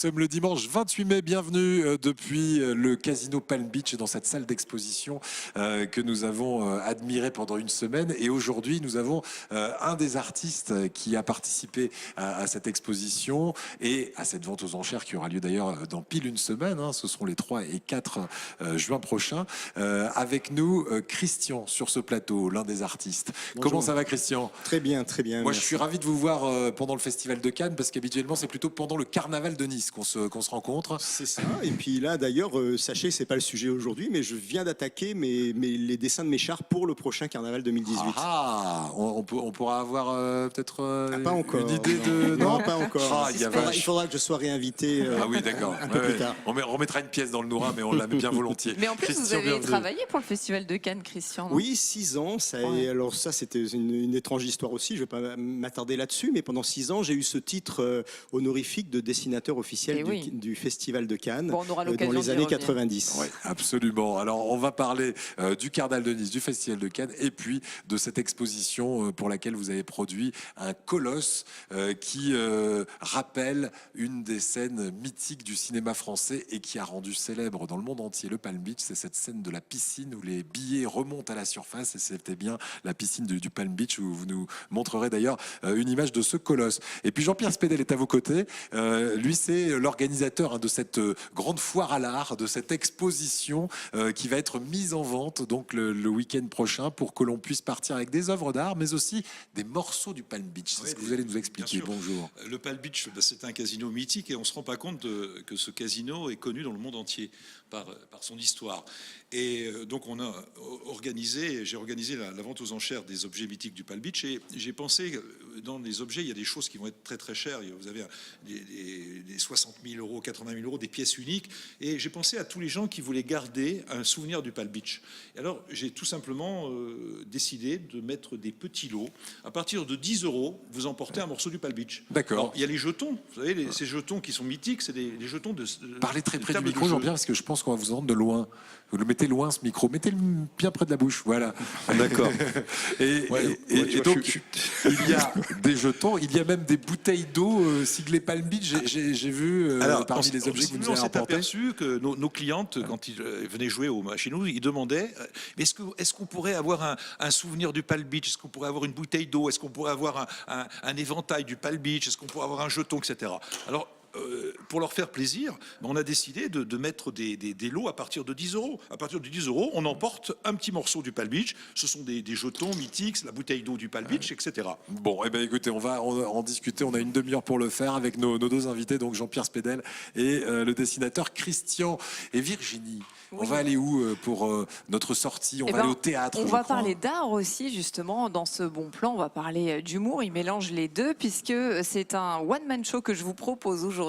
sommes le dimanche 28 mai. Bienvenue depuis le Casino Palm Beach dans cette salle d'exposition que nous avons admirée pendant une semaine. Et aujourd'hui, nous avons un des artistes qui a participé à cette exposition et à cette vente aux enchères qui aura lieu d'ailleurs dans pile une semaine. Ce seront les 3 et 4 juin prochains. Avec nous, Christian sur ce plateau, l'un des artistes. Bonjour. Comment ça va, Christian? Très bien, très bien. Moi, merci. je suis ravi de vous voir pendant le Festival de Cannes parce qu'habituellement, c'est plutôt pendant le Carnaval de Nice qu'on se rencontre. C'est ça. Et puis là, d'ailleurs, sachez, c'est pas le sujet aujourd'hui, mais je viens d'attaquer les dessins de mes chars pour le prochain Carnaval 2018. Ah, on pourra avoir peut-être Pas encore. une idée de... Non, pas encore. Ah, Il faudra que je sois réinvité Ah oui, d'accord. un peu plus tard. On remettra une pièce dans le Noura, mais on la met bien volontiers. Mais en plus, Christian, vous avez bienvenue. travaillé pour le Festival de Cannes, Christian, non? Oui, 6 ans. Ouais. Alors ça, c'était une étrange histoire aussi. Je ne vais pas m'attarder là-dessus, mais pendant 6 ans, j'ai eu ce titre honorifique de dessinateur officiel Eh oui. du Festival de Cannes Bon, on aura dans l'occasion les d'y années revenir. 90. Oui, absolument. Alors, on va parler du Carnaval de Nice, du Festival de Cannes, et puis de cette exposition pour laquelle vous avez produit un colosse qui rappelle une des scènes mythiques du cinéma français et qui a rendu célèbre dans le monde entier le Palm Beach. C'est cette scène de la piscine où les billets remontent à la surface, et c'était bien la piscine du Palm Beach où vous nous montrerez d'ailleurs une image de ce colosse. Et puis Jean-Pierre Spédel est à vos côtés. Lui, c'est l'organisateur de cette grande foire à l'art, de cette exposition qui va être mise en vente donc le week-end prochain pour que l'on puisse partir avec des œuvres d'art, mais aussi des morceaux du Palm Beach. C'est Oui, ce que vous allez nous expliquer. bien sûr. Bonjour. Le Palm Beach, c'est un casino mythique et on ne se rend pas compte que ce casino est connu dans le monde entier par son histoire. Et donc j'ai organisé la vente aux enchères des objets mythiques du Palm Beach, et j'ai pensé que dans les objets, il y a des choses qui vont être très très chères. Vous avez des 60 000 euros, 80 000 euros, des pièces uniques. Et j'ai pensé à tous les gens qui voulaient garder un souvenir du Palm Beach. Et alors j'ai tout simplement décidé de mettre des petits lots. À partir de 10 euros, vous emportez un morceau du Palm Beach. D'accord. Alors, il y a les jetons, vous savez, ces jetons qui sont mythiques, c'est les jetons de... Parlez très de près du table de micro, jeu. Jean-Pierre, parce que je pense qu'on va vous entendre de loin. Vous le mettez loin, ce micro. Mettez-le bien près de la bouche. Voilà. D'accord. Et tu vois, donc, il y a des jetons, il y a même des bouteilles d'eau siglées Palm Beach. J'ai vu parmi les objets que vous nous on avez s'est apportés. aperçu que nos clientes, quand ils venaient jouer chez nous, ils demandaient est-ce qu'on pourrait avoir un souvenir du Palm Beach? Est-ce qu'on pourrait avoir une bouteille d'eau? Est-ce qu'on pourrait avoir un éventail du Palm Beach? Est-ce qu'on pourrait avoir un jeton, etc. Alors, pour leur faire plaisir, on a décidé de mettre des lots à partir de 10 euros. À partir de 10 euros, on emporte un petit morceau du Palm Beach. Ce sont des jetons mythiques, la bouteille d'eau du Palm Beach, etc. Bon, eh ben écoutez, on va en discuter. On a une demi-heure pour le faire avec nos deux invités, donc Jean-Pierre Spédel et le dessinateur Christian et Virginie. Oui. On va aller où pour notre sortie? On Eh va ben, aller au théâtre. On je va crois. parler d'art aussi, justement, dans ce bon plan. On va parler d'humour. Il mélange les deux, puisque c'est un one-man show que je vous propose aujourd'hui.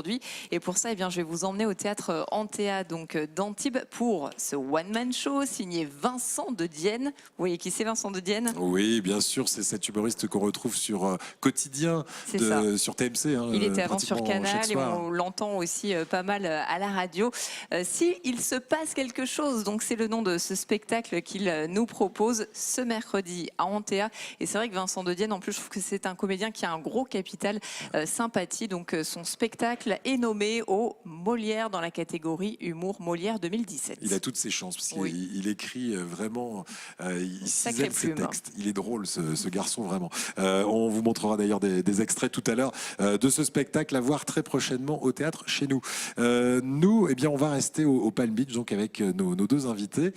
Et pour ça, eh bien, je vais vous emmener au théâtre Antea, donc d'Antibes, pour ce one-man show signé Vincent de Dienne. Vous voyez qui c'est, Vincent de Dienne? Oui, bien sûr, c'est cet humoriste qu'on retrouve sur Quotidien, C'est ça. sur TMC. Il était avant sur pratiquement Canal chaque et soir. on l'entend aussi pas mal à la radio. Si il se passe quelque chose, donc c'est le nom de ce spectacle qu'il nous propose ce mercredi à Antea. Et c'est vrai que Vincent de Dienne, en plus, je trouve que c'est un comédien qui a un gros capital sympathie. Donc son spectacle est nommé au Molière dans la catégorie Humour Molière 2017. Il a toutes ses chances parce Oui. qu'il écrit vraiment, il Sacré cisèle ses plume. textes. Il est drôle, ce garçon, vraiment. On vous montrera d'ailleurs des extraits tout à l'heure de ce spectacle à voir très prochainement au théâtre chez nous. Nous, eh bien, on va rester au Palm Beach donc avec nos deux invités.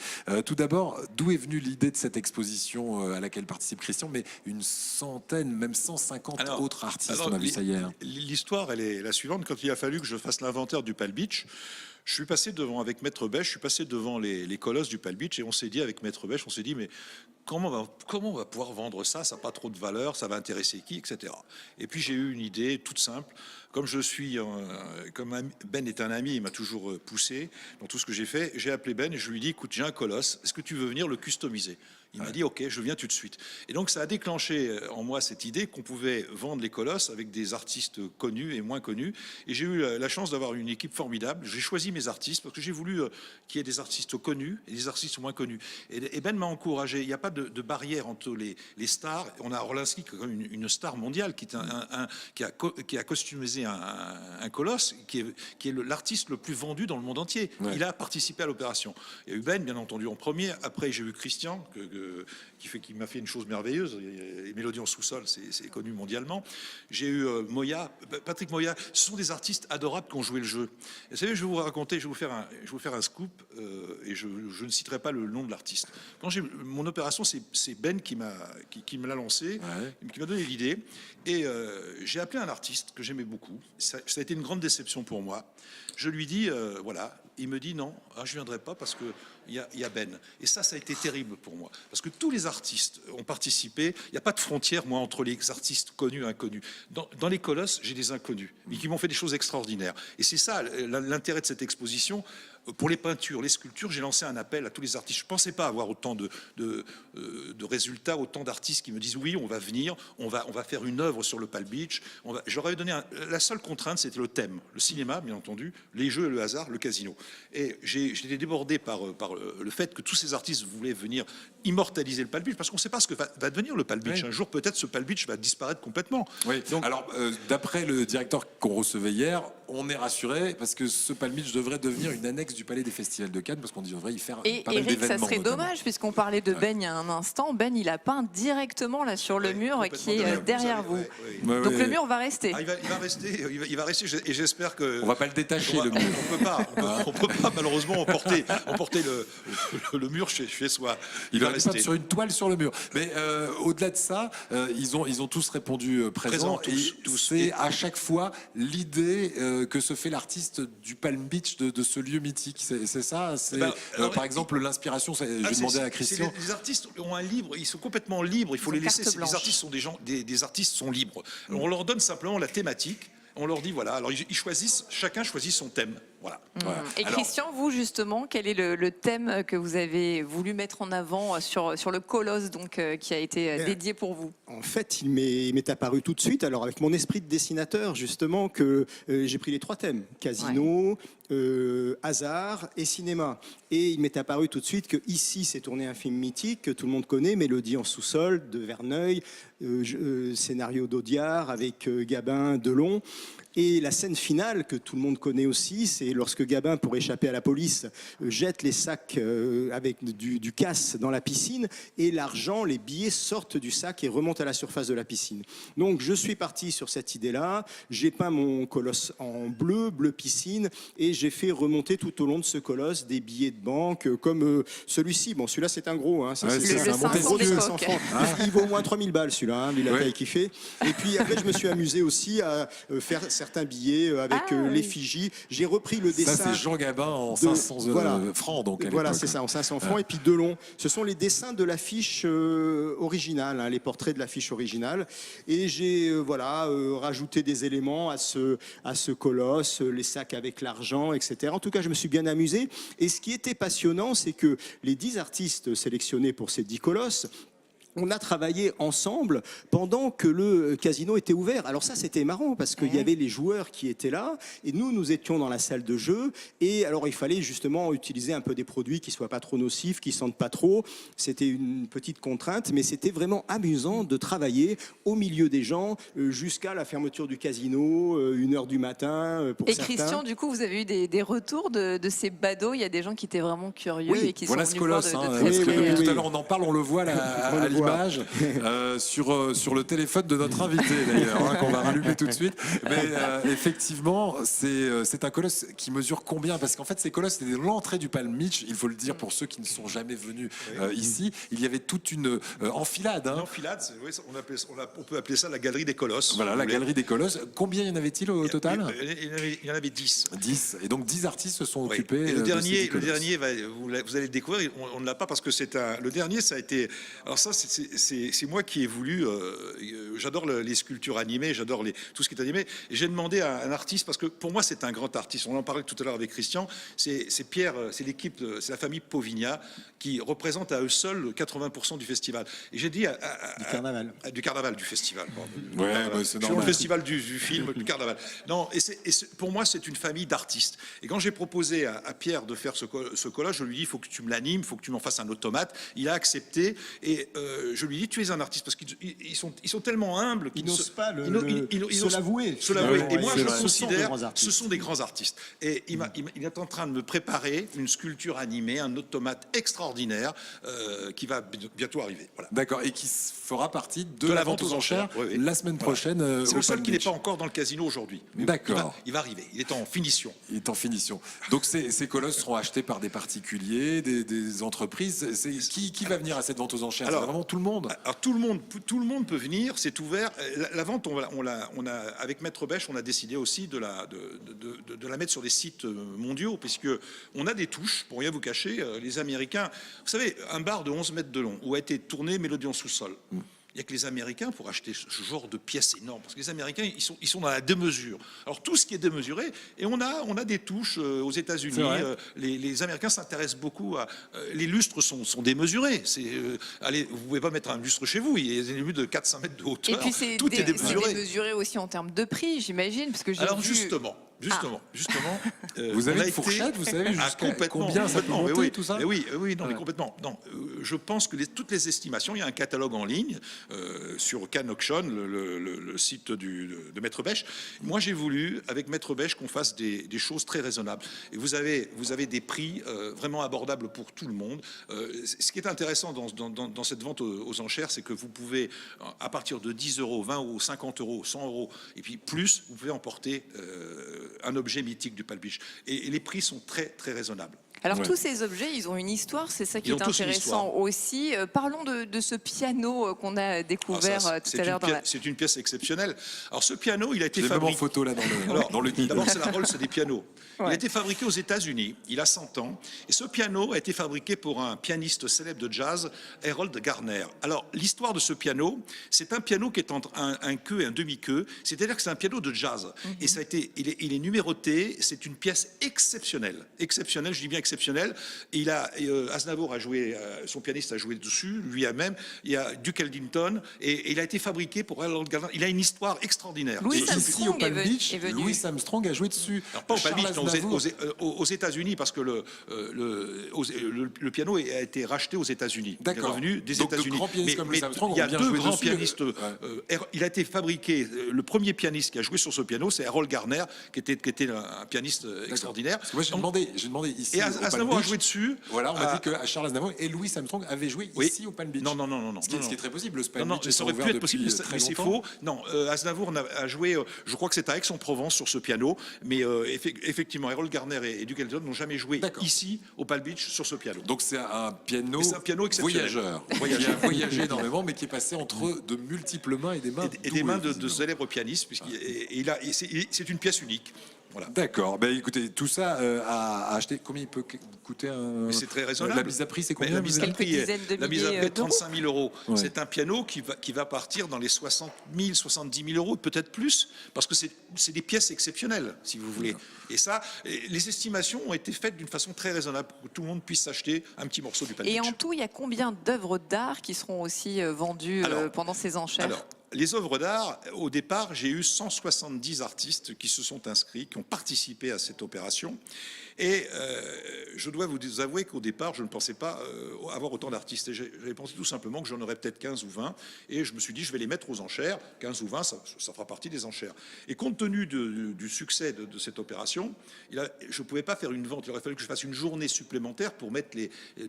Tout d'abord, d'où est venue l'idée de cette exposition à laquelle participe Christian, mais une centaine, même 150 autres artistes, on a vu ça hier. L'histoire, elle est la suivante. Quand il a fallu que je fasse l'inventaire du Palm Beach, je suis passé devant, avec Maître Bêche, je suis passé devant les colosses du Palm Beach, et on s'est dit, avec Maître Bêche, on s'est dit, mais comment on va pouvoir vendre ça? Ça n'a pas trop de valeur, ça va intéresser qui, etc. Et puis j'ai eu une idée toute simple. Comme Ben est un ami, il m'a toujours poussé dans tout ce que j'ai fait. J'ai appelé Ben et je lui ai dit, écoute, j'ai un colosse, est-ce que tu veux venir le customiser? Il m'a dit, ok, je viens tout de suite. Et donc ça a déclenché en moi cette idée qu'on pouvait vendre les colosses avec des artistes connus et moins connus. Et j'ai eu la chance d'avoir une équipe formidable. J'ai choisi mes artistes, parce que j'ai voulu qu'il y ait des artistes connus et des artistes moins connus. Et Ben m'a encouragé. Il n'y a pas de barrière entre les stars. On a Orlinski qui est comme une star mondiale, qui a costumisé un colosse, qui est l'artiste le plus vendu dans le monde entier. Ouais. Il a participé à l'opération. Il y a eu Ben, bien entendu, en premier. Après, j'ai eu Christian, qui m'a fait une chose merveilleuse. Les Mélodies en sous-sol, c'est connu mondialement. J'ai eu Patrick Moya. Ce sont des artistes adorables qui ont joué le jeu. Et vous savez, je vais vous raconter, je vais vous faire un scoop, et je ne citerai pas le nom de l'artiste. Quand j'ai mon opération, c'est Ben qui me l'a lancé, qui m'a donné l'idée. Et j'ai appelé un artiste que j'aimais beaucoup. Ça a été une grande déception pour moi. Je lui dis, voilà. Il me dit non, je ne viendrai pas parce que il y a Ben. Et ça a été terrible pour moi. Parce que tous les artistes ont participé. Il n'y a pas de frontière, moi, entre les artistes connus et inconnus. Dans les colosses, j'ai des inconnus, mais qui m'ont fait des choses extraordinaires. Et c'est ça l'intérêt de cette exposition. Pour les peintures, les sculptures, j'ai lancé un appel à tous les artistes. Je ne pensais pas avoir autant de résultats, autant d'artistes qui me disent oui, on va venir, on va faire une œuvre sur le Palm Beach. J'aurais donné la seule contrainte, c'était le thème, le cinéma, bien entendu, les jeux et le hasard, le casino. Et j'étais débordé par le fait que tous ces artistes voulaient venir immortaliser le Palm Beach, parce qu'on ne sait pas ce que va devenir le Palm Beach. Oui. Un jour, peut-être, ce Palm Beach va disparaître complètement. Oui. Donc, alors, d'après le directeur qu'on recevait hier, on est rassuré parce que ce Palm Beach devrait devenir une annexe du Palais des Festivals de Cannes, parce qu'on devrait y faire pas mal d'événements. Et ça serait notamment. dommage, puisqu'on parlait de Ben il y a un instant. Ben, il a peint directement là sur le mur qui est derrière vous. Donc le mur va rester. Il va rester, et j'espère que... On va pas le détacher, le mur. On peut pas malheureusement emporter le mur chez soi. Il va rester sur une toile sur le mur. Mais au-delà de ça, ils ont tous répondu présent. Tous. C'est à chaque fois l'idée que se fait l'artiste du Palm Beach, de ce lieu mythique. C'est ça. Par exemple, l'inspiration. Je vais demander à Christian. Les artistes ont un libre. Ils sont complètement libres. Il faut les laisser. Les artistes sont des artistes sont libres. Alors, on leur donne simplement la thématique. On leur dit voilà. Alors chacun choisit son thème. Voilà. Et Christian, vous justement, quel est le thème que vous avez voulu mettre en avant sur le colosse donc qui a été dédié pour vous? En fait, il m'est apparu tout de suite, alors avec mon esprit de dessinateur justement, que j'ai pris les trois thèmes, casino, hasard et cinéma. Et il m'est apparu tout de suite que ici s'est tourné un film mythique que tout le monde connaît, Mélodie en sous-sol de Verneuil, scénario d'Audiard avec Gabin, Delon. Et la scène finale que tout le monde connaît aussi, c'est lorsque Gabin, pour échapper à la police, jette les sacs avec du casse dans la piscine, et l'argent, les billets sortent du sac et remontent à la surface de la piscine. Donc je suis parti sur cette idée-là, j'ai peint mon colosse en bleu piscine, et j'ai fait remonter tout au long de ce colosse des billets de banque comme celui-ci. Bon, celui-là c'est un gros, hein, c'est un gros de 500 francs. Il vaut au moins 3000 balles celui-là, hein, la taille qu'il fait. Et puis après je me suis amusé aussi à faire certains billets avec l'effigie. J'ai repris le dessin. Ça, c'est Jean Gabin en 500 francs. Donc, voilà, c'est ça, en 500 francs. Et puis Delon. Ce sont les dessins de l'affiche originale, hein, les portraits de l'affiche originale. Et j'ai rajouté des éléments à ce colosse, les sacs avec l'argent, etc. En tout cas, je me suis bien amusé. Et ce qui était passionnant, c'est que les 10 artistes sélectionnés pour ces 10 colosses, on a travaillé ensemble pendant que le casino était ouvert. Alors ça, c'était marrant parce qu'il y avait les joueurs qui étaient là et nous étions dans la salle de jeu. Et alors, il fallait justement utiliser un peu des produits qui soient pas trop nocifs, qui sentent pas trop. C'était une petite contrainte, mais c'était vraiment amusant de travailler au milieu des gens jusqu'à la fermeture du casino, 1h du matin pour certains. Et Christian, du coup, vous avez eu des retours de ces badauds? Il y a des gens qui étaient vraiment curieux et qui sont venus voir de très près. Tout à l'heure, on en parle, on le voit à l'image sur le téléphone de notre invité d'ailleurs, qu'on va rallumer tout de suite. Mais effectivement, c'est un colosse qui mesure combien? Parce qu'en fait, ces colosses, c'était l'entrée du Palm Beach. Il faut le dire pour ceux qui ne sont jamais venus ici. Il y avait toute une enfilade. Une enfilade, on peut appeler ça la galerie des colosses. Voilà, la galerie des colosses. Combien y en avait-il au total? Il y en avait 10. 10. Et donc 10 artistes se sont occupés. Et le dernier, vous allez le découvrir, on ne l'a pas parce que le dernier, ça a été... Alors ça, c'est c'est moi qui ai voulu. J'adore les sculptures animées, j'adore tout ce qui est animé. Et j'ai demandé à un artiste, parce que pour moi c'est un grand artiste. On en parlait tout à l'heure avec Christian. C'est Pierre, c'est l'équipe, c'est la famille Povigna qui représente à eux seuls 80% du festival. Et j'ai dit du carnaval, du festival. Pardon. Ouais, bah, c'est normal. Le festival du film, du carnaval. Non, pour moi c'est une famille d'artistes. Et quand j'ai proposé à Pierre de faire ce collage, je lui ai dit il faut que tu me l'animes, il faut que tu m'en fasses un automate. Il a accepté et je lui ai dit tu es un artiste parce qu'ils sont tellement humbles qu'ils n'osent pas se l'avouer. Et moi je vrai. considère ce sont des grands artistes. Et il est en train de me préparer une sculpture animée, un automate extraordinaire qui va bientôt arriver. Voilà. D'accord, et qui fera partie de la vente aux enchères oui. la semaine prochaine. C'est le seul qui n'est pas encore dans le casino aujourd'hui. D'accord. Il va arriver, il est en finition. Il est en finition. Donc ces colosses seront achetés par des particuliers, des entreprises. Qui va venir à cette vente aux enchères? C'est vraiment tout le monde. Alors tout le monde peut venir, c'est ouvert. La vente, avec Maître Bêche, on a décidé aussi de la mettre sur des sites mondiaux, puisque on a des touches, pour rien vous cacher, les Américains. Vous savez, un bar de 11 mètres de long où a été tourné Mélodie en sous-sol. Il n'y a que les Américains pour acheter ce genre de pièces énormes. Parce que les Américains, ils sont dans la démesure. Alors, tout ce qui est démesuré, et on a des touches aux États-Unis. Les Américains s'intéressent beaucoup à. Les lustres sont démesurés. Allez, vous ne pouvez pas mettre un lustre chez vous. Il y a des lustres de 4-5 mètres de hauteur. Et puis, tout est démesuré. C'est démesuré aussi en termes de prix, j'imagine. Parce que j'ai vu... Justement, vous avez une fourchette, vous savez jusqu'à combien ça peut monter, tout ça? Oui, mais complètement. Non, je pense que toutes les estimations, il y a un catalogue en ligne sur Cannes Auction, le site de Maître Bêche. Moi, j'ai voulu, avec Maître Bêche, qu'on fasse des choses très raisonnables. Et vous avez des prix vraiment abordables pour tout le monde. Ce qui est intéressant dans cette vente aux enchères, c'est que vous pouvez, à partir de 10 euros, 20 euros, 50 euros, 100 euros, et puis plus, vous pouvez emporter un objet mythique du Palm Beach. Et les prix sont très, très raisonnables. Alors tous ces objets, ils ont une histoire, c'est ça qui est intéressant aussi. Parlons de ce piano qu'on a découvert tout à l'heure. C'est une pièce exceptionnelle. Alors ce piano, il a été fabriqué... fabriqué... en photo là dans le guide. D'abord, c'est la Rolls des pianos. Il a été fabriqué aux États-Unis, il a 100 ans. Et ce piano a été fabriqué pour un pianiste célèbre de jazz, Harold Garner. Alors l'histoire de ce piano, c'est un piano qui est entre un queue et un demi-queue. C'est-à-dire que c'est un piano de jazz. Et il est numéroté. C'est une pièce exceptionnelle. Exceptionnelle, je dis bien exceptionnelle. Et Aznavour a joué, son pianiste a joué dessus, lui-même. Il y a Duke Ellington. Et il a été fabriqué pour Harold Garner. Il a une histoire extraordinaire. Louis Ici au Palm Beach, Louis Armstrong a joué dessus. Alors, pas au Palm Beach, aux États-Unis, parce que le piano a été racheté aux États-Unis. Il est revenu des États-Unis. Mais il y a deux grands pianistes. Il a été fabriqué. Le premier pianiste qui a joué sur ce piano, c'est Harold Garner, qui était un pianiste extraordinaire. Parce que moi, j'ai demandé ici. Et Aznavour a joué dessus. Voilà, on m'a dit que Charles Aznavour et Louis Armstrong avaient joué ici au Palm Beach. Non. Ce qui est très possible. Le Palm Beach ça est aurait pu ouvert être possible, depuis mais c'est faux. Non, Aznavour a joué. Je crois que c'est à Aix-en-Provence sur ce piano, mais effectivement, Harold Garner et Duke Ellington n'ont jamais joué ici au Palm Beach sur ce piano. Donc c'est un piano voyageur, qui a voyagé énormément, mais qui est passé entre de multiples mains et des mains des mains de célèbres pianistes, c'est une pièce unique. Voilà. D'accord. Ben, écoutez, tout ça à acheter. Combien il peut coûter un... C'est très raisonnable. La mise à prix, c'est combien? La mise à prix est 35 000 euros. Ouais. C'est un piano qui va partir dans les 60 000, 70 000 euros, peut-être plus, parce que c'est des pièces exceptionnelles, si vous voulez. Et ça, les estimations ont été faites d'une façon très raisonnable pour que tout le monde puisse s'acheter un petit morceau du Palm Beach. Et en tout, il y a combien d'œuvres d'art qui seront aussi vendues pendant ces enchères? Les œuvres d'art, au départ, j'ai eu 170 artistes qui se sont inscrits, qui ont participé à cette opération. Et je dois vous avouer qu'au départ, je ne pensais pas avoir autant d'artistes. J'avais pensé tout simplement que j'en aurais peut-être 15 ou 20. Et je me suis dit, je vais les mettre aux enchères. 15 ou 20, ça fera partie des enchères. Et compte tenu du succès de cette opération, je ne pouvais pas faire une vente. Il aurait fallu que je fasse une journée supplémentaire pour mettre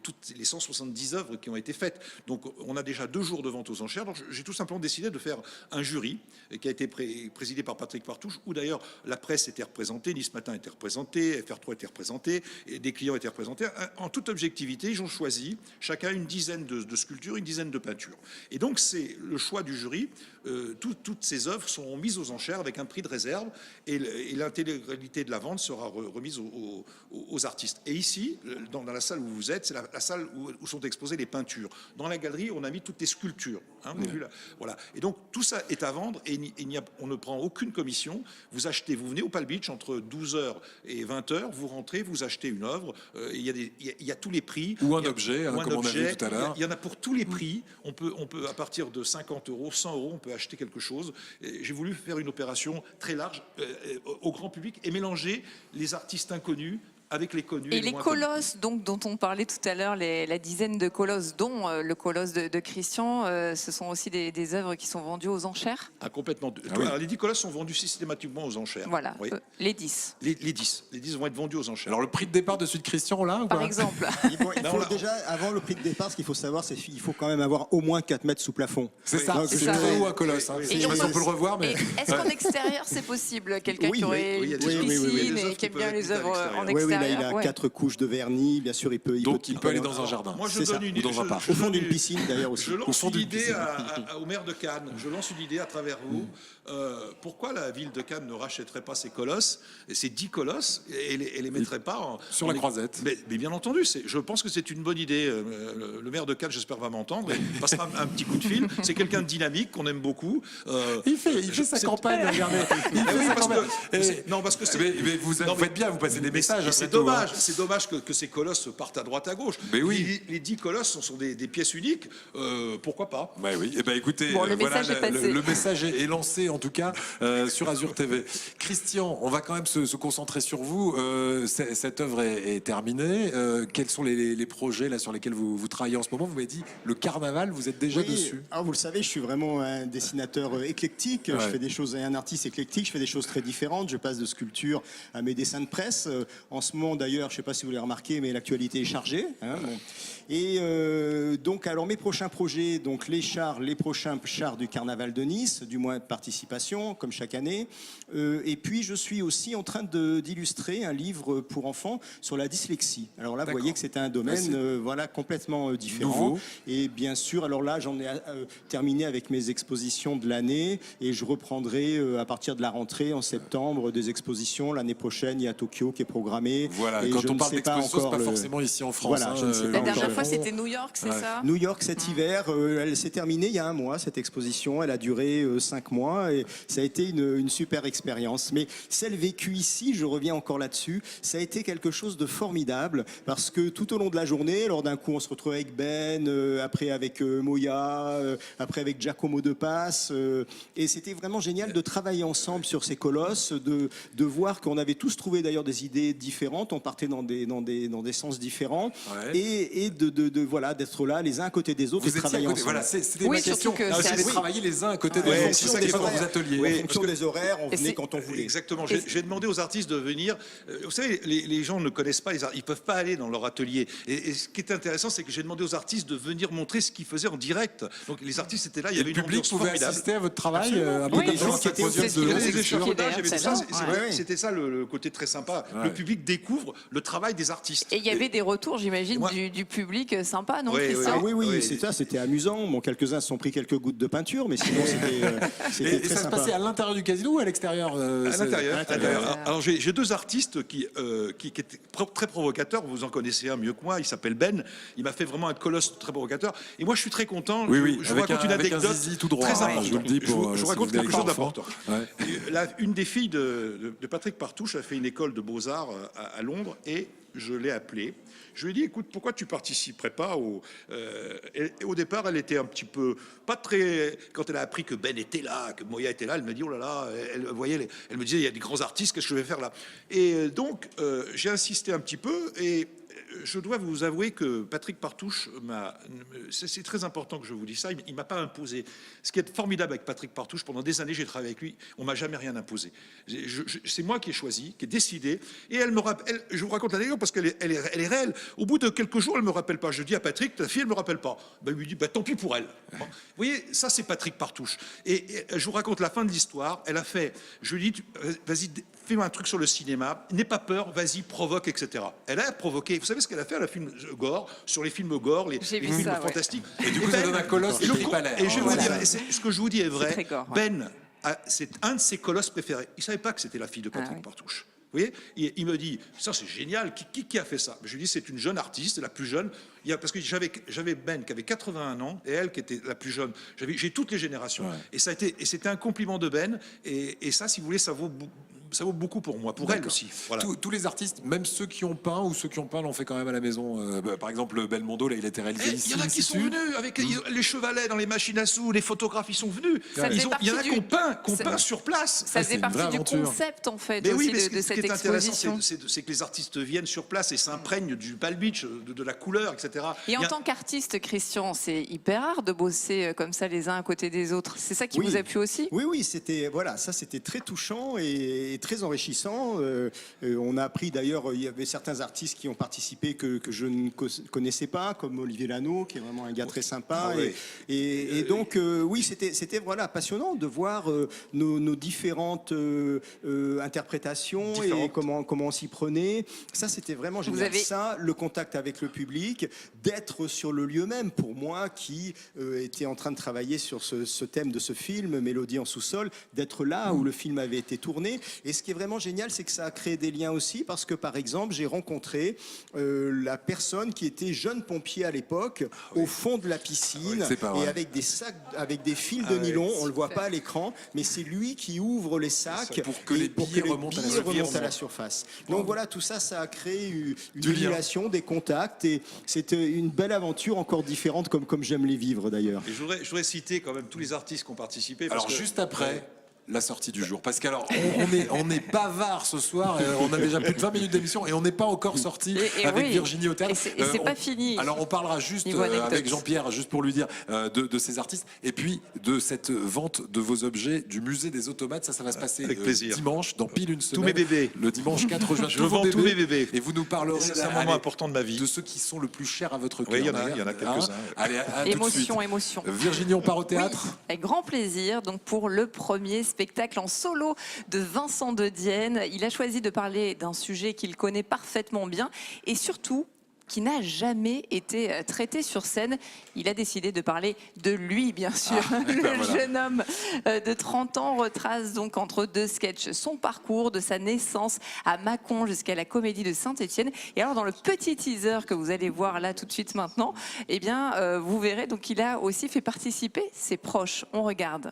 toutes les 170 œuvres qui ont été faites. Donc, on a déjà 2 jours de vente aux enchères. Donc, j'ai tout simplement décidé de faire faire un jury qui a été présidé par Patrick Partouche, où d'ailleurs la presse était représentée, Nice Matin était représenté, FR3 était représenté, et des clients étaient représentés. En toute objectivité, ils ont choisi chacun une dizaine de sculptures, une dizaine de peintures. Et donc c'est le choix du jury. Toutes ces œuvres sont mises aux enchères avec un prix de réserve, et l'intégralité de la vente sera remise aux artistes. Et ici, dans la salle où vous êtes, c'est la salle où sont exposées les peintures. Dans la galerie, on a mis toutes les sculptures. Hein, vous avez vu là, voilà. Et donc tout ça est à vendre, et on ne prend aucune commission. Vous achetez, vous venez au Palm Beach entre 12h et 20h, vous rentrez, vous achetez une œuvre. Il y a tous les prix. Ou un objet, comme on a vu tout à l'heure. Il y en a pour tous les prix. On peut à partir de 50 €, 100 €, on peut acheter quelque chose. J'ai voulu faire une opération très large au grand public et mélanger les artistes inconnus avec les connus. Et les colosses donc, dont on parlait tout à l'heure, la dizaine de colosses, dont le colosse de Christian, ce sont aussi des œuvres qui sont vendues aux enchères? Ah, complètement. Oui. Alors, les 10 colosses sont vendus systématiquement aux enchères. Voilà, Oui. les 10. Les 10 vont être vendus aux enchères. Alors le prix de départ de celui de Christian, là ou Par pas exemple. Il faut déjà, avant le prix de départ, ce qu'il faut savoir, c'est qu'il faut quand même avoir au moins 4 mètres sous plafond. C'est ça, Donc, c'est ça, très ouais. haut un colosse. Hein. Oui, Je oui. sais pas si Et on peut le revoir, mais... Est-ce qu'en extérieur c'est possible? Quelqu'un Oui, qui aurait oui, il y a une des œuvres- piscine oui, oui, des œuvres et qui qui aime bien peuvent les être œuvres à en Oui, oui, là, il extérieur? a Ouais. 4 couches de vernis, bien sûr, il peut Donc il peut aller travailler dans un jardin. Moi, je C'est ça. donne une Ou idée. dans un parc. au fond d'une piscine d'ailleurs aussi. Je Au lance fond une d'une idée piscine. au maire de Cannes. Je lance une idée à travers vous. Pourquoi la ville de Cannes ne rachèterait pas ces colosses, ces 10 colosses, et les mettrait pas Sur la croisette. Mais bien entendu, je pense que c'est une bonne idée. Le maire de Cannes, j'espère, va m'entendre. Il passera un petit coup de fil. C'est quelqu'un de dynamique qu'on aime beaucoup. Il fait sa campagne, regardez. Il Ah fait oui, sa parce campagne. que- non, parce que c'est. Mais vous Non, faites bien, vous passez des messages. C'est après tout, hein. dommage, c'est dommage que ces colosses partent à droite à gauche. Mais oui. Les 10 colosses sont des pièces uniques. Pourquoi pas? Ouais, oui, et ben écoutez, Bon, le voilà, message est passé. le message est lancé en tout cas sur Azur TV. Christian, on va quand même se concentrer sur vous. Cette œuvre est terminée. Quels sont les projets là sur lesquels vous travaillez en ce moment? Vous m'avez dit le carnaval, vous êtes déjà Oui, dessus. alors vous le savez, je suis vraiment un dessinateur éclectique. Ouais. Je fais des choses, un artiste éclectique. Je fais des choses très différentes. Je passe de sculpture à mes dessins de presse. En ce moment, d'ailleurs, je ne sais pas si vous l'avez remarqué, mais l'actualité est chargée. Hein, bon. Et donc, alors mes prochains projets, donc les prochains chars du Carnaval de Nice, du moins de participation, comme chaque année. Et puis, je suis aussi en train d'illustrer un livre pour enfants sur la dyslexie. Alors là, vous voyez que c'est un domaine, voilà, complètement différent. Nouveau. Et bien sûr, alors là, j'en ai terminé avec mes expositions de l'année, et je reprendrai à partir de la rentrée en septembre des expositions. L'année prochaine, il y a Tokyo qui est programmé. Voilà, Et quand je on ne parle sais pas d'exposition, c'est encore pas le- forcément ici en France. Voilà, hein, je ne sais pas La encore. dernière fois c'était New York, c'est Ouais. ça? New York cet hiver, elle s'est terminée il y a un mois, cette exposition. Elle a duré 5 mois et ça a été une super expérience. Mais celle vécue ici, je reviens encore là-dessus, ça a été quelque chose de formidable parce que tout au long de la journée, alors d'un coup on se retrouve avec Ben, après avec Moya, après avec Giacomo de Passe, et c'était vraiment génial de travailler ensemble sur ces colosses, de voir qu'on avait tous trouvé d'ailleurs des idées différentes, on partait dans des sens différents, Ouais. et voilà, d'être là les uns à côté des autres Vous et de étiez à travailler côté. ensemble. Voilà, c'était Oui, ma surtout question. que Vous c'est allez assez- travailler les uns à côté des Ouais, autres. c'est C'est ça ça qu'il dans faut. vos ateliers. Oui, En fonction des horaires, on Et venait c'est- quand on voulait. Exactement. J'ai demandé aux artistes de venir. Vous savez, les gens ne connaissent pas les artistes. Ils peuvent pas aller dans leur atelier. Et ce qui est intéressant, c'est que j'ai demandé aux artistes de venir montrer ce qu'ils faisaient en direct. Donc les artistes étaient là. Il y Et avait le une public ambiance pouvait formidable. assister à votre travail Absolument. un peu Oui, comme les dans gens un qui étaient- symposium c'est- de Il y avait c'est- des c'est- échafaudages, il y avait c'est tout ça. ça, ouais. C'était ça le côté très sympa. Ouais. Le public découvre le travail des artistes. Et il y avait des retours, j'imagine, Moi- du public sympa, non, Oui, oui, Christian? Ah oui, Oui. c'est ça, c'était amusant. Bon, quelques-uns se sont pris quelques gouttes de peinture, mais sinon c'était Et très ça se sympa. passait à l'intérieur du casino ou à l'extérieur À l'intérieur. à l'intérieur. Alors j'ai deux artistes qui étaient très provocateurs. Vous en connaissez un mieux que moi. Il s'appelle Ben. Il m'a fait vraiment un colosse très provocateur. Et moi je suis très content. Oui, oui, Je vous avec raconte une avec un anecdote zizi tout droit. très hein, importante. je vous le dis pour. Je vous si raconte venez avec quelque chose l'enfant. d'important. Ouais. Une des filles de Patrick Partouche a fait une école de beaux-arts à Londres et je l'ai appelée. Je lui ai dit, écoute, pourquoi tu participerais pas et au départ, elle était un petit peu pas très. Quand elle a appris que Ben était là, que Moya était là, elle me dit, oh là là, elle me disait, il y a des grands artistes, qu'est-ce que je vais faire là? Et donc, j'ai insisté un petit peu et je dois vous avouer que Patrick Partouche c'est très important que je vous dise ça, il m'a pas imposé. Ce qui est formidable avec Patrick Partouche, pendant des années j'ai travaillé avec lui, on m'a jamais rien imposé. C'est moi qui ai choisi, qui ai décidé, et elle me rappelle, je vous raconte l'anecdote parce qu'elle est réelle. Au bout de quelques jours, elle me rappelle pas. Je dis à Patrick, ta fille, elle me rappelle pas. Ben, il lui dit, ben, tant pis pour elle. Bon. Vous voyez, ça c'est Patrick Partouche. Et je vous raconte la fin de l'histoire. Elle a fait, je lui dis, vas-y, fais-moi un truc sur le cinéma, n'aie pas peur, vas-y, provoque, etc. Elle a provoqué. Vous savez ce qu'elle a fait? Elle a fait gore, sur les films gore, les films fantastiques. Et du coup, ça donne un colosse qui n'est pas l'air. Et je vais vous dire, ce que je vous dis est vrai. Très gore, Ben, c'est un de ses colosses préférés. Il ne savait pas que c'était la fille de Patrick Partouche. Vous voyez, il me dit, ça c'est génial, qui a fait ça? Je lui dis, c'est une jeune artiste, la plus jeune. Parce que j'avais Ben qui avait 81 ans et elle qui était la plus jeune. J'ai toutes les générations. Ouais. Et c'était un compliment de Ben. Et ça, si vous voulez, ça vaut beaucoup pour moi, pour elle aussi. Voilà. Tous les artistes, même ceux qui ont peint ou ceux qui ont peint, l'ont fait quand même à la maison. Par exemple, Belmondo, là, il a été réalisé ici. Il y en a qui sont venus avec les chevalets dans les machines à sous, les photographes, ils sont venus. Il y en a qui ont peint sur place. Ça faisait partie du concept, en fait, mais aussi oui, de cette exposition. C'est que les artistes viennent sur place et s'imprègnent du Palm Beach, de la couleur, etc. Et en tant qu'artiste, Christian, c'est hyper rare de bosser comme ça les uns à côté des autres. C'est ça qui vous a plu aussi? Oui, c'était très touchant et très enrichissant. On a appris d'ailleurs, il y avait certains artistes qui ont participé que je ne connaissais pas, comme Olivier Lano, qui est vraiment un gars très sympa. Et donc, oui, c'était voilà, passionnant de voir nos différentes interprétations et comment on s'y prenait. Ça, c'était vraiment génial. Ça, le contact avec le public, d'être sur le lieu même, pour moi, qui était en train de travailler sur ce thème de ce film, Mélodie en sous-sol, d'être là où le film avait été tourné. Et ce qui est vraiment génial, c'est que ça a créé des liens aussi, parce que par exemple, j'ai rencontré la personne qui était jeune pompier à l'époque, au fond de la piscine, et avec des sacs, avec des fils de nylon, on le voit pas à l'écran, mais c'est lui qui ouvre les sacs pour que les billets remontent à la surface. Donc voilà, tout ça, ça a créé une émulation, des contacts, et c'était une belle aventure, encore différente, comme j'aime les vivre d'ailleurs. Et je voudrais citer quand même tous les artistes qui ont participé. Alors juste après la sortie du jour, parce qu'alors on est bavard ce soir, on a déjà plus de 20 minutes d'émission et on n'est pas encore sorti avec Virginie au théâtre. Et c'est pas fini. Alors on parlera juste avec Jean-Pierre, juste pour lui dire de ces artistes, et puis de cette vente de vos objets du musée des automates. Ça va se passer dimanche, dans pile une semaine. Tous mes bébés. Le dimanche 4 juin. Je vends tous mes bébés. Et vous nous parlerez, c'est un moment important de ma vie, de ceux qui sont le plus chers à votre cœur. Oui, il y en a quelques-uns. Allez, émotion. Virginie, on part au théâtre. Oui, avec grand plaisir. Donc pour le premier spectacle en solo de Vincent de Dienne, il a choisi de parler d'un sujet qu'il connaît parfaitement bien et surtout qui n'a jamais été traité sur scène. Il a décidé de parler de lui, bien sûr. Jeune homme de 30 ans retrace donc entre deux sketchs son parcours de sa naissance à Mâcon jusqu'à la Comédie de Saint-Étienne. Et alors dans le petit teaser que vous allez voir là tout de suite maintenant, eh bien vous verrez donc il a aussi fait participer ses proches. On regarde.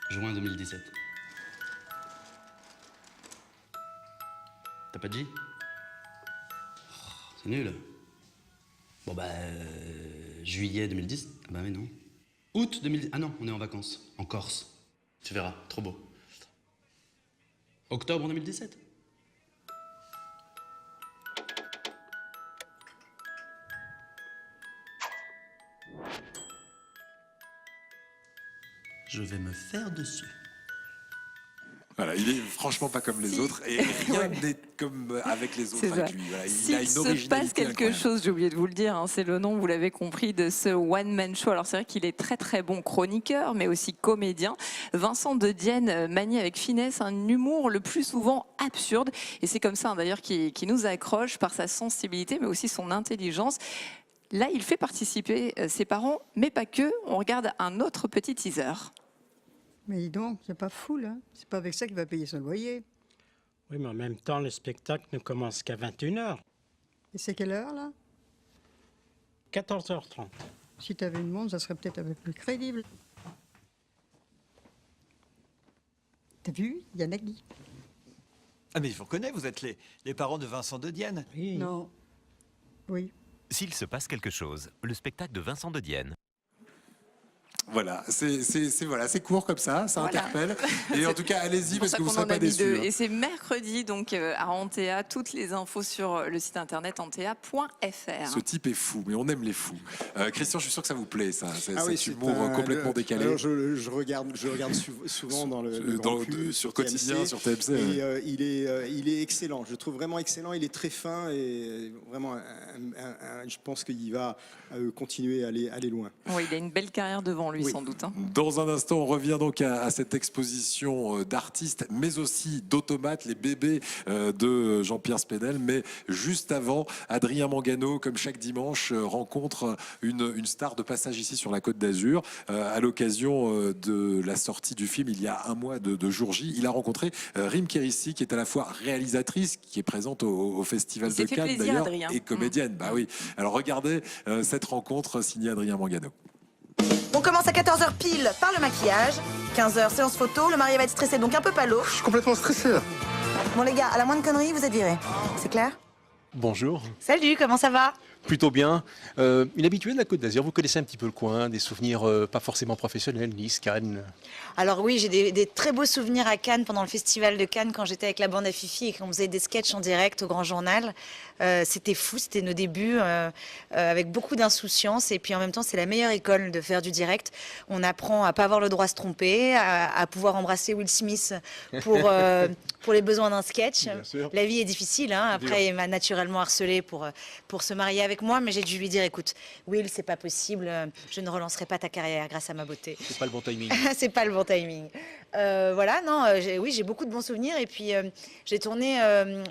Juin 2017. T'as pas dit? C'est nul. Bon bah... juillet 2010. Bah mais non. Août 2010. Ah non, on est en vacances. En Corse. Tu verras, trop beau. Octobre 2017. Je vais me faire dessus. Voilà, il est franchement pas comme les autres et rien n'est comme avec les autres avec lui. Voilà, il a une originalité. Se passe quelque chose, j'ai oublié de vous le dire, c'est le nom, vous l'avez compris, de ce one-man show. Alors c'est vrai qu'il est très très bon chroniqueur, mais aussi comédien. Vincent de Dienne manie avec finesse un humour le plus souvent absurde. Et c'est comme ça d'ailleurs qui nous accroche par sa sensibilité, mais aussi son intelligence. Là, il fait participer ses parents, mais pas que. On regarde un autre petit teaser. Mais dis donc, c'est pas fou, là. C'est pas avec ça qu'il va payer son loyer. Oui, mais en même temps, le spectacle ne commence qu'à 21h. Et c'est quelle heure, là? 14h30. Si t'avais une montre, ça serait peut-être un peu plus crédible. T'as vu? Il y a Nagui. Ah mais je vous reconnais, vous êtes les parents de Vincent de Dienne. Oui. Non. Oui. S'il se passe quelque chose, le spectacle de Vincent de Dienne. Voilà, c'est court comme ça interpelle. Et en tout cas, allez-y parce que vous ne serez pas déçus. Et c'est mercredi donc à Antea. Toutes les infos sur le site internet antea.fr. Ce type est fou, mais on aime les fous. Christian, je suis sûr que ça vous plaît, ça. Cet humour complètement décalé. Alors je regarde souvent dans le Grand Q, sur Quotidien, TMC, sur TMC. Et il est excellent. Je le trouve vraiment excellent. Il est très fin et vraiment, je pense qu'il va continuer à aller loin. Oui, il a une belle carrière devant lui, sans doute. Dans un instant, on revient donc à cette exposition d'artistes, mais aussi d'automates, les bébés de Jean-Pierre Spénel. Mais juste avant, Adrien Mangano, comme chaque dimanche, rencontre une star de passage ici sur la Côte d'Azur. À l'occasion de la sortie du film, il y a un mois de jour J, il a rencontré Rim Kérissi, qui est à la fois réalisatrice, qui est présente au Festival de Cannes d'ailleurs, et comédienne. Bah oui. Alors regardez cette rencontre signée Adrien Mangano. On commence à 14h pile par le maquillage. 15h séance photo. Le marié va être stressé, donc un peu palo. Je suis complètement stressé là. Bon les gars, à la moindre connerie, vous êtes virés. C'est clair? Bonjour. Salut, comment ça va? Plutôt bien. Une habituée de la Côte d'Azur, vous connaissez un petit peu le coin, des souvenirs pas forcément professionnels, Nice, Cannes. Alors oui, j'ai des très beaux souvenirs à Cannes pendant le festival de Cannes quand j'étais avec la bande à Fifi et qu'on faisait des sketchs en direct au Grand Journal. C'était fou, c'était nos débuts avec beaucoup d'insouciance et puis en même temps c'est la meilleure école de faire du direct. On apprend à pas avoir le droit de se tromper, à pouvoir embrasser Will Smith pour les besoins d'un sketch. La vie est difficile, hein. Après il m'a naturellement harcelé pour se marier avec moi, mais j'ai dû lui dire écoute Will, c'est pas possible, je ne relancerai pas ta carrière grâce à ma beauté. C'est pas le bon timing. C'est pas le bon timing. Voilà, non, j'ai beaucoup de bons souvenirs. Et puis, j'ai tourné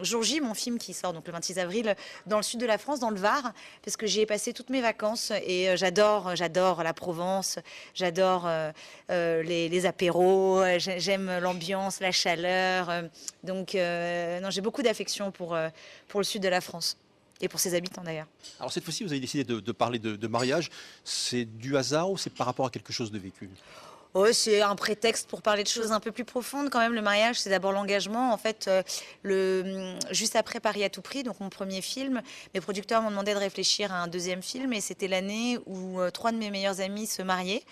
Jour J, mon film qui sort donc le 26 avril, dans le sud de la France, dans le Var, parce que j'y ai passé toutes mes vacances. Et j'adore la Provence, j'adore les apéros, j'aime l'ambiance, la chaleur. Donc, non, j'ai beaucoup d'affection pour le sud de la France. Et pour ses habitants d'ailleurs. Alors cette fois-ci, vous avez décidé de parler de mariage. C'est du hasard ou c'est par rapport à quelque chose de vécu? Ouais, c'est un prétexte pour parler de choses un peu plus profondes quand même. Le mariage, c'est d'abord l'engagement. En fait, juste après Paris à tout prix, donc mon premier film, mes producteurs m'ont demandé de réfléchir à un deuxième film et c'était l'année où 3 de mes meilleurs amis se mariaient.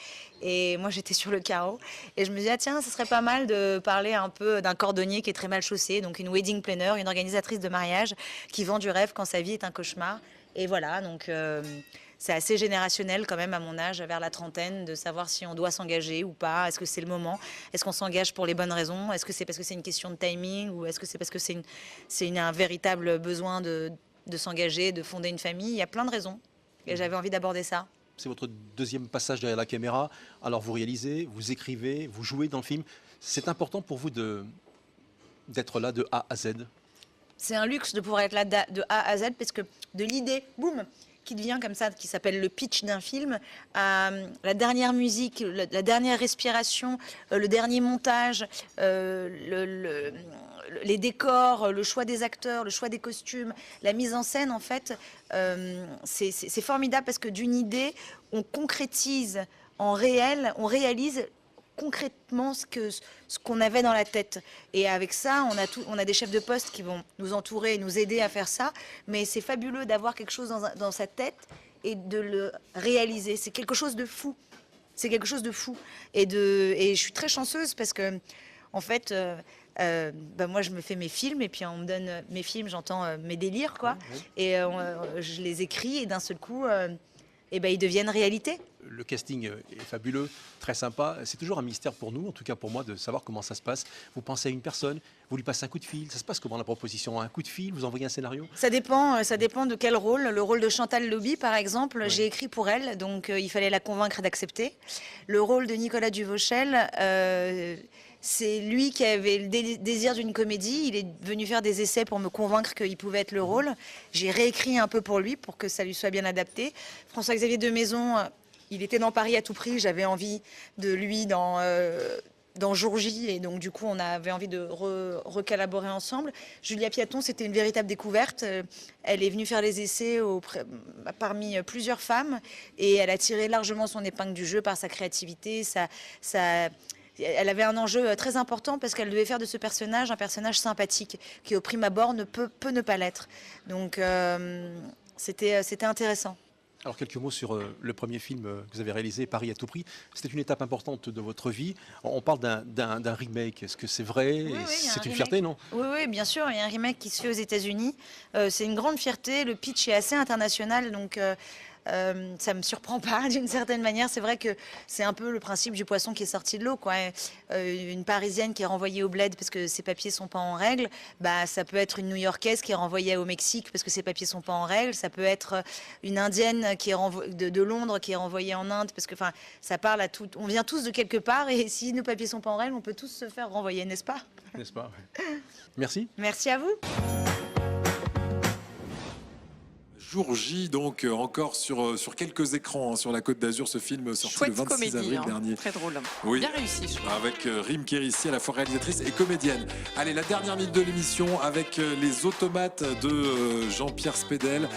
Et moi, j'étais sur le carreau. Et je me disais, ah, tiens, ce serait pas mal de parler un peu d'un cordonnier qui est très mal chaussé, donc une wedding planner, une organisatrice de mariage qui vend du rêve quand sa vie est un cauchemar. Et voilà, donc... c'est assez générationnel quand même à mon âge, vers la trentaine, de savoir si on doit s'engager ou pas. Est-ce que c'est le moment? Est-ce qu'on s'engage pour les bonnes raisons? Est-ce que c'est parce que c'est une question de timing? Ou est-ce que c'est parce que c'est un véritable besoin de s'engager, de fonder une famille? Il y a plein de raisons. Et j'avais envie d'aborder ça. C'est votre deuxième passage derrière la caméra. Alors vous réalisez, vous écrivez, vous jouez dans le film. C'est important pour vous d'être là de A à Z? C'est un luxe de pouvoir être là de A à Z parce que de l'idée, boum, qui devient comme ça, qui s'appelle le pitch d'un film, la dernière musique, la dernière respiration, le dernier montage, les décors, le choix des acteurs, le choix des costumes, la mise en scène, en fait, c'est formidable parce que d'une idée, on concrétise en réel, on réalise concrètement ce qu'on avait dans la tête. Et avec ça, on a des chefs de poste qui vont nous entourer et nous aider à faire ça. Mais c'est fabuleux d'avoir quelque chose dans sa tête et de le réaliser. C'est quelque chose de fou. C'est quelque chose de fou. Et je suis très chanceuse parce que, en fait, moi, je me fais mes films et puis on me donne mes films, j'entends mes délires, quoi. Et je les écris et d'un seul coup... ils deviennent réalité. Le casting est fabuleux, très sympa. C'est toujours un mystère pour nous, en tout cas pour moi, de savoir comment ça se passe. Vous pensez à une personne, vous lui passez un coup de fil. Ça se passe comment la proposition? Un coup de fil, vous envoyez un scénario? Ça dépend de quel rôle. Le rôle de Chantal Lobby, par exemple, j'ai écrit pour elle, donc il fallait la convaincre d'accepter. Le rôle de Nicolas Duvauchel, c'est lui qui avait le désir d'une comédie. Il est venu faire des essais pour me convaincre qu'il pouvait être le rôle. J'ai réécrit un peu pour lui, pour que ça lui soit bien adapté. François-Xavier de Maison, il était dans Paris à tout prix. J'avais envie de lui dans Jour J. Et donc, du coup, on avait envie de recollaborer ensemble. Julia Piaton, c'était une véritable découverte. Elle est venue faire les essais parmi plusieurs femmes. Et elle a tiré largement son épingle du jeu par sa créativité, elle avait un enjeu très important parce qu'elle devait faire de ce personnage un personnage sympathique qui au prime abord peut ne pas l'être. Donc c'était intéressant. Alors quelques mots sur le premier film que vous avez réalisé, Paris à tout prix. C'était une étape importante de votre vie. On parle d'un remake. Est-ce que c'est vrai? Oui, C'est une fierté, non? Oui, bien sûr. Il y a un remake qui se fait aux États-Unis. C'est une grande fierté. Le pitch est assez international, donc ça me surprend pas d'une certaine manière. C'est vrai que c'est un peu le principe du poisson qui est sorti de l'eau, quoi. Une Parisienne qui est renvoyée au bled parce que ses papiers sont pas en règle, bah ça peut être une New-Yorkaise qui est renvoyée au Mexique parce que ses papiers sont pas en règle. Ça peut être une Indienne qui est de Londres qui est renvoyée en Inde parce que, enfin, ça parle à tout. On vient tous de quelque part et si nos papiers sont pas en règle, on peut tous se faire renvoyer, n'est-ce pas? N'est-ce pas? Merci. Merci à vous. Jour J, donc encore sur quelques écrans sur la Côte d'Azur, ce film sorti Chouette le 26 comédie, avril dernier. très drôle. Oui. Bien réussi, je crois. Avec Rim Kérissi, à la fois réalisatrice et comédienne. Allez, la dernière minute de l'émission avec les automates de Jean-Pierre Spédel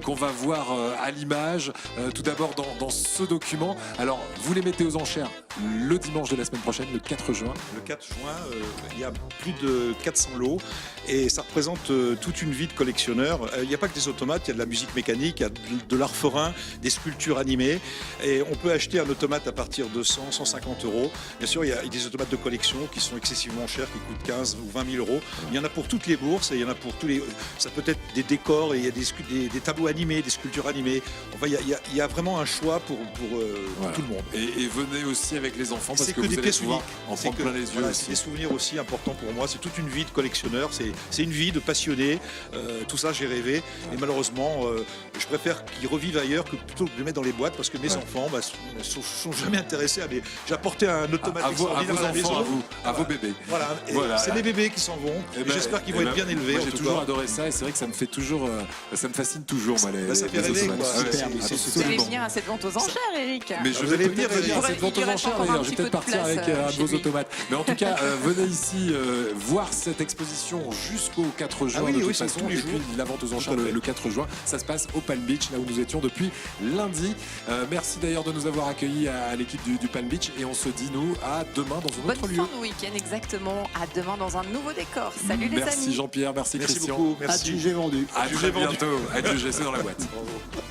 qu'on va voir à l'image. Tout d'abord dans ce document. Alors, vous les mettez aux enchères le dimanche de la semaine prochaine, le 4 juin. Le 4 juin, il y a plus de 400 lots et ça représente toute une vie de collectionneur. Il n'y a pas que des automates, il y a de la musique mécanique, il y a de l'art forain, des sculptures animées et on peut acheter un automate à partir de 100, 150 euros. Bien sûr, il y a des automates de collection qui sont excessivement chers, qui coûtent 15 ou 20 000 euros. Il y en a pour toutes les bourses et il y en a pour tous les... Ça peut être des décors et il y a des tableaux animés, des sculptures animées. Enfin, il y a vraiment un choix pour Voilà. tout le monde. Et venez aussi avec les enfants parce C'est que que vous des allez pièces pouvoir uniques. en C'est prendre que- plein les yeux voilà, aussi. c'est des souvenirs aussi importants pour moi. C'est toute une vie de collectionneur. C'est une vie de passionné. Tout ça, j'ai rêvé. Et malheureusement, je préfère qu'ils revivent ailleurs que plutôt que de les mettre dans les boîtes parce que mes enfants ne sont jamais intéressés à des. J'ai apporté un automate À vos extraordinaire la enfants, maison. à vos bébés. Voilà. Et Voilà. c'est les bébés qui s'en vont. Eh Et ben, j'espère qu'ils eh vont ben, être bien élevés. Moi, en j'ai tout toujours cas. adoré ça et c'est vrai que ça me fait toujours, ça me fascine toujours, moi, les, ça fait les rêver, automates. quoi. Ah ouais, Superbe, absolument. c'est Vous allez Absolument. venir à cette vente aux enchères, Eric. Mais je Vous vais allez peut-être venir, à cette vente il aux reste enchères encore un d'ailleurs. Je vais petit peut-être peu de partir place, avec un de chez vos lui. automates. Mais en tout cas, venez ici voir cette exposition jusqu'au 4 juin Ah oui, de oui, toute c'est façon. tous les Et jours. puis la vente aux enchères Tout à fait. le 4 juin. Ça se passe au Palm Beach, là où nous étions depuis lundi. Merci d'ailleurs de nous avoir accueillis à l'équipe du Palm Beach. Et on se dit, nous, à demain dans un Bonne autre lieu. fin de week-end, exactement. À demain dans un nouveau décor. Salut les amis. Merci Jean-Pierre, merci Merci Christian. beaucoup. À Merci. juger vendu. À Adjugé très vendu. bientôt. Adjugé, c'est dans la boîte. Bravo.